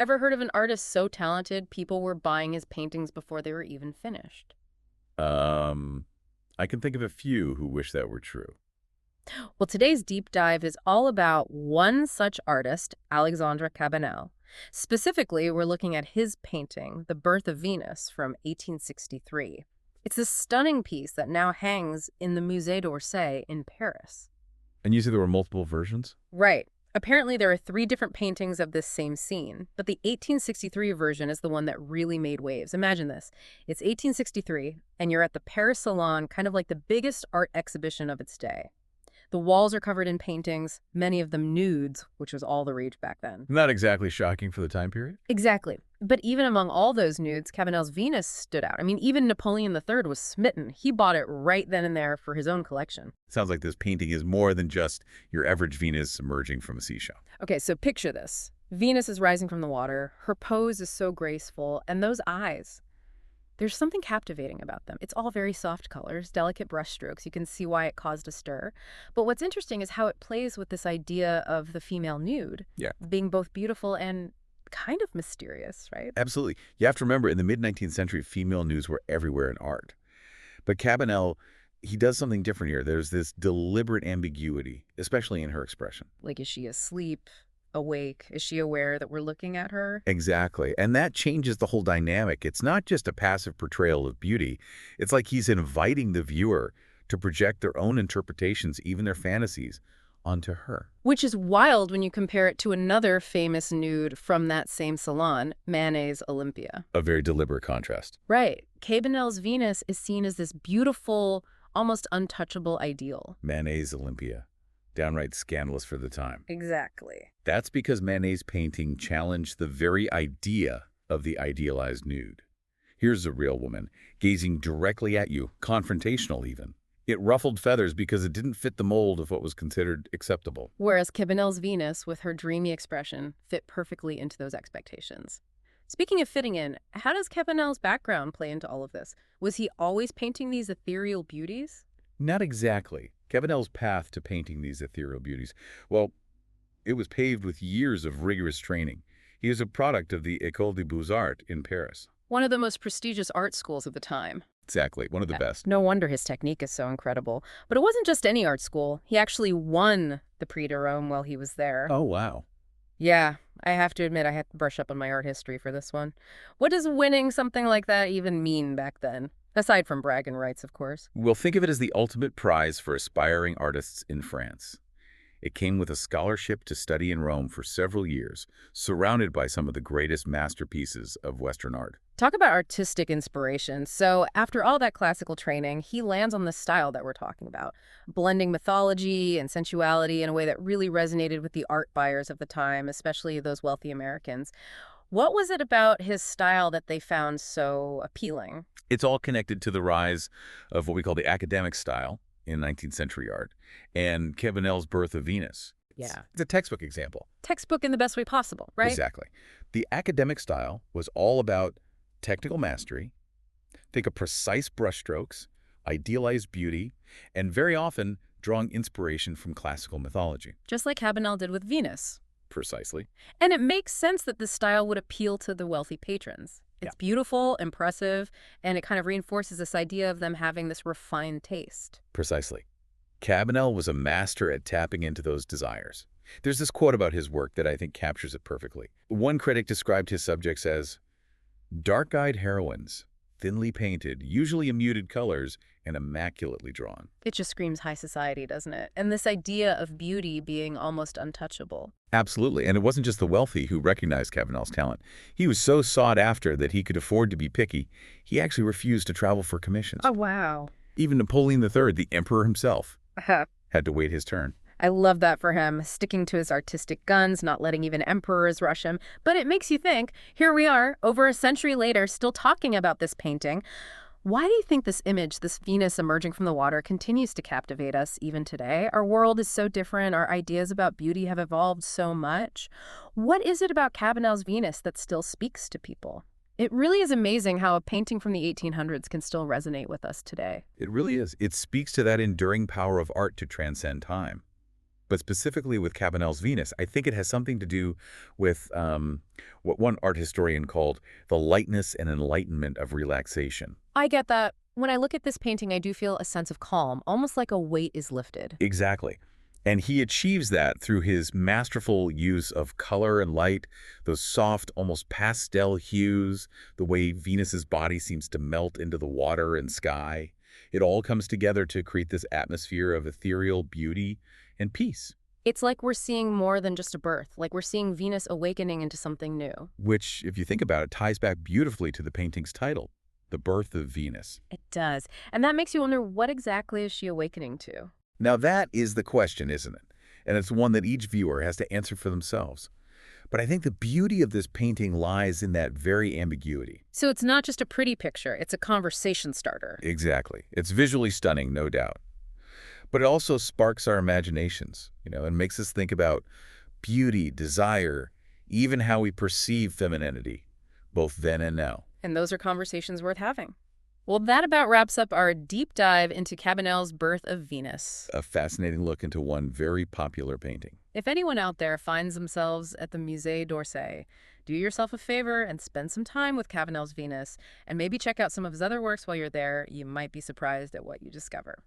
Ever heard of an artist so talented people were buying his paintings before they were even finished? Um, I can think of a few who wish that were true. Well, today's deep dive is all about one such artist, Alexandre Cabanel. Specifically, we're looking at his painting, The Birth of Venus from 1863. It's a stunning piece that now hangs in the Musée d'Orsay in Paris. And you said there were multiple versions? Right. Apparently, there are three different paintings of this same scene, but the 1863 version is the one that really made waves. Imagine this. It's 1863, and you're at the Paris Salon, kind of like the biggest art exhibition of its day. The walls are covered in paintings, many of them nudes, which was all the rage back then. Not exactly shocking for the time period. Exactly. But even among all those nudes, Cabanel's Venus stood out. I mean, even Napoleon III was smitten. He bought it right then and there for his own collection. Sounds like this painting is more than just your average Venus emerging from a seashell. Okay, so picture this. Venus is rising from the water. Her pose is so graceful. And those eyes, there's something captivating about them. It's all very soft colors, delicate brushstrokes. You can see why it caused a stir. But what's interesting is how it plays with this idea of the female nude Yeah, being both beautiful and kind of mysterious, right? absolutely. You have to remember, in the mid-19th century, female nudes were everywhere in art. But Cabanel, he does something different here. There's this deliberate ambiguity, especially in her expression. Like, is she asleep, awake? Is she aware that we're looking at her? Exactly. And that changes the whole dynamic. It's not just a passive portrayal of beauty. It's like he's inviting the viewer to project their own interpretations, even their fantasies, onto her. Which is wild when you compare it to another famous nude from that same salon, Manet's Olympia. A very deliberate contrast. Right. Cabanel's Venus is seen as this beautiful, almost untouchable ideal. Manet's Olympia. Downright scandalous for the time. Exactly. That's because Manet's painting challenged the very idea of the idealized nude. Here's a real woman, gazing directly at you, confrontational even. It ruffled feathers because it didn't fit the mold of what was considered acceptable. Whereas Cabanel's Venus, with her dreamy expression, fit perfectly into those expectations. Speaking of fitting in, how does Cabanel's background play into all of this? Was he always painting these ethereal beauties? Not exactly. Cabanel's path to painting these ethereal beauties, well, it was paved with years of rigorous training. He is a product of the École des Beaux-Arts in Paris. One of the most prestigious art schools of the time. Exactly, one of the best. No wonder his technique is so incredible. But it wasn't just any art school. He actually won the Prix de Rome while he was there. Oh, wow. Yeah, I have to admit I had to brush up on my art history for this one. What does winning something like that even mean back then? Aside from bragging rights, of course. We'll think of it as the ultimate prize for aspiring artists in France. It came with a scholarship to study in Rome for several years, surrounded by some of the greatest masterpieces of Western art. Talk about artistic inspiration. So after all that classical training, he lands on the style that we're talking about, blending mythology and sensuality in a way that really resonated with the art buyers of the time, especially those wealthy Americans. What was it about his style that they found so appealing? It's all connected to the rise of what we call the academic style in 19th century art and Cabanel's Birth of Venus. Yeah. It's a textbook example. Textbook in the best way possible, right? Exactly. The academic style was all about technical mastery, think of precise brushstrokes, idealized beauty, and very often drawing inspiration from classical mythology. Just like Cabanel did with Venus. Precisely. And it makes sense that this style would appeal to the wealthy patrons. It's beautiful, impressive, and it kind of reinforces this idea of them having this refined taste. Precisely. Cabanel was a master at tapping into those desires. There's this quote about his work that I think captures it perfectly. One critic described his subjects as dark-eyed heroines, thinly painted, usually in muted colors, and immaculately drawn. It just screams high society, doesn't it? And this idea of beauty being almost untouchable. Absolutely. And it wasn't just the wealthy who recognized Cabanel's talent. He was so sought after that he could afford to be picky. He actually refused to travel for commissions. Oh, wow. Even Napoleon III, the emperor himself, had to wait his turn. I love that for him, sticking to his artistic guns, not letting even emperors rush him. But it makes you think, here we are, over a century later, still talking about this painting. Why do you think this image, this Venus emerging from the water, continues to captivate us even today? Our world is so different. Our ideas about beauty have evolved so much. What is it about Cabanel's Venus that still speaks to people? It really is amazing how a painting from the 1800s can still resonate with us today. It really is. It speaks to that enduring power of art to transcend time. but specifically with Cabanel's Venus, I think it has something to do with what one art historian called the lightness and enlightenment of relaxation. I get that. When I look at this painting, I do feel a sense of calm, almost like a weight is lifted. Exactly. And he achieves that through his masterful use of color and light, those soft, almost pastel hues, the way Venus's body seems to melt into the water and sky. It all comes together to create this atmosphere of ethereal beauty and peace, It's like we're seeing more than just a birth, like we're seeing Venus awakening into something new. which, if you think about it, ties back beautifully to the painting's title, The Birth of Venus. It does. And that makes you wonder, what exactly is she awakening to? Now that is the question, isn't it? And it's one that each viewer has to answer for themselves. But I think the beauty of this painting lies in that very ambiguity. So it's not just a pretty picture, it's a conversation starter. Exactly. It's visually stunning, no doubt. But it also sparks our imaginations, and makes us think about beauty, desire, even how we perceive femininity, both then and now. And those are conversations worth having. Well, that about wraps up our deep dive into Cabanel's Birth of Venus. A fascinating look into one very popular painting. If anyone out there finds themselves at the Musée d'Orsay, do yourself a favor and spend some time with Cabanel's Venus, and maybe check out some of his other works while you're there. You might be surprised at what you discover.